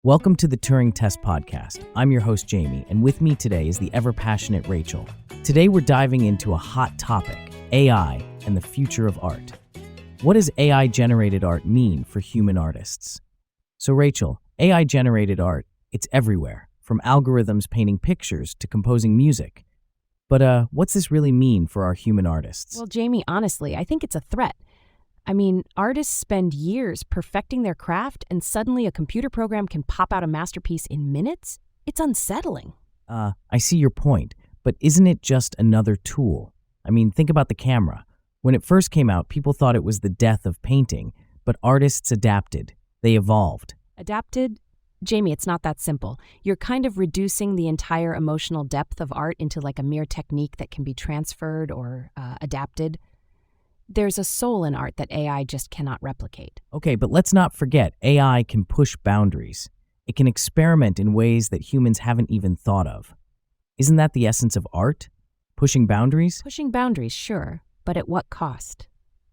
Welcome to the Turing Test Podcast. I'm your host, Jamie, and with me today is the ever-passionate Rachel. Today we're diving into a hot topic, AI and the future of art. What does AI-generated art mean for human artists? So Rachel, AI-generated art, it's everywhere, from algorithms painting pictures to composing music. But what's this really mean for our human artists? Well, Jamie, honestly, I think it's a threat. I mean, artists spend years perfecting their craft, and suddenly a computer program can pop out a masterpiece in minutes? It's unsettling. I see your point, but isn't it just another tool? I mean, think about the camera. When it first came out, people thought it was the death of painting, but artists adapted. They evolved. Adapted? Jamie, it's not that simple. You're kind of reducing the entire emotional depth of art into like a mere technique that can be transferred or adapted. There's a soul in art that AI just cannot replicate. Okay, but let's not forget, AI can push boundaries. It can experiment in ways that humans haven't even thought of. Isn't that the essence of art? Pushing boundaries? Pushing boundaries, sure, but at what cost?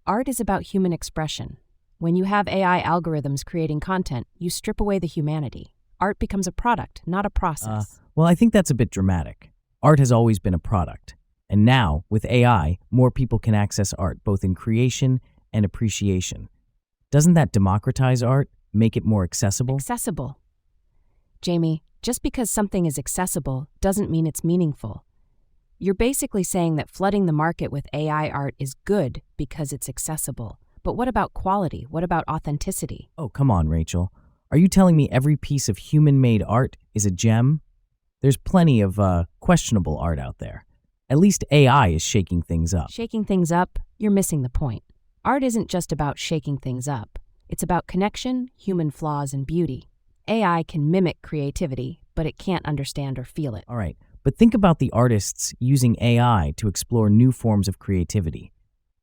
Art is about human expression. When you have AI algorithms creating content, you strip away the humanity. Art becomes a product, not a process. Well, I think that's a bit dramatic. Art has always been a product. And now, with AI, more people can access art, both in creation and appreciation. Doesn't that democratize art, make it more accessible? Accessible. Jamie, just because something is accessible doesn't mean it's meaningful. You're basically saying that flooding the market with AI art is good because it's accessible. But what about quality? What about authenticity? Oh, come on, Rachel. Are you telling me every piece of human-made art is a gem? There's plenty of questionable art out there. At least AI is shaking things up. Shaking things up? You're missing the point. Art isn't just about shaking things up. It's about connection, human flaws, and beauty. AI can mimic creativity, but it can't understand or feel it. All right, but think about the artists using AI to explore new forms of creativity.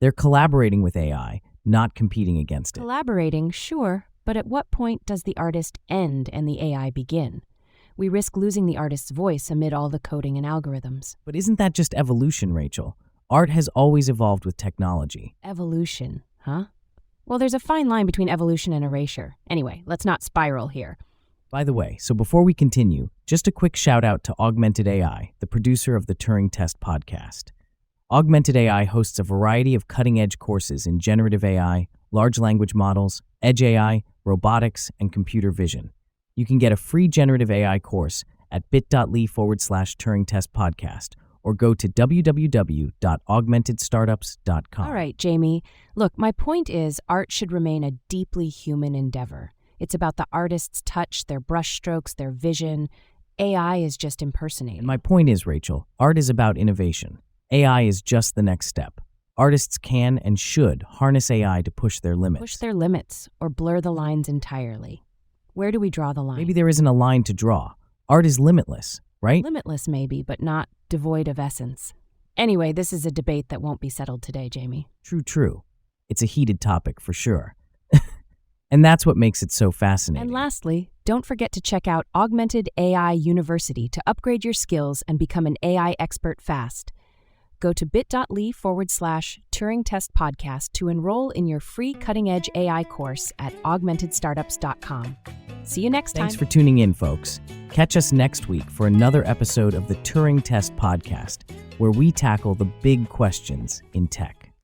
They're collaborating with AI, not competing against it. Collaborating, sure, but at what point does the artist end and the AI begin? We risk losing the artist's voice amid all the coding and algorithms. But isn't that just evolution, Rachel? Art has always evolved with technology. Evolution, huh? Well, there's a fine line between evolution and erasure. Anyway, let's not spiral here. By the way, so before we continue, just a quick shout out to Augmented AI, the producer of the Turing Test Podcast. Augmented AI hosts a variety of cutting-edge courses in generative AI, large language models, edge AI, robotics, and computer vision. You can get a free generative AI course at bit.ly/Turing Test Podcast or go to www.augmentedstartups.com. All right, Jamie. Look, my point is art should remain a deeply human endeavor. It's about the artist's touch, their brushstrokes, their vision. AI is just impersonating. And my point is, Rachel, art is about innovation. AI is just the next step. Artists can and should harness AI to push their limits. Push their limits or blur the lines entirely. Where do we draw the line? Maybe there isn't a line to draw. Art is limitless, right? Limitless maybe, but not devoid of essence. Anyway, this is a debate that won't be settled today, Jamie. True. It's a heated topic for sure. And that's what makes it so fascinating. And lastly, don't forget to check out Augmented AI University to upgrade your skills and become an AI expert fast. Go to bit.ly/Turing Test Podcast to enroll in your free cutting-edge AI course at augmentedstartups.com. See you next time. Thanks for tuning in, folks. Catch us next week for another episode of the Turing Test Podcast, where we tackle the big questions in tech.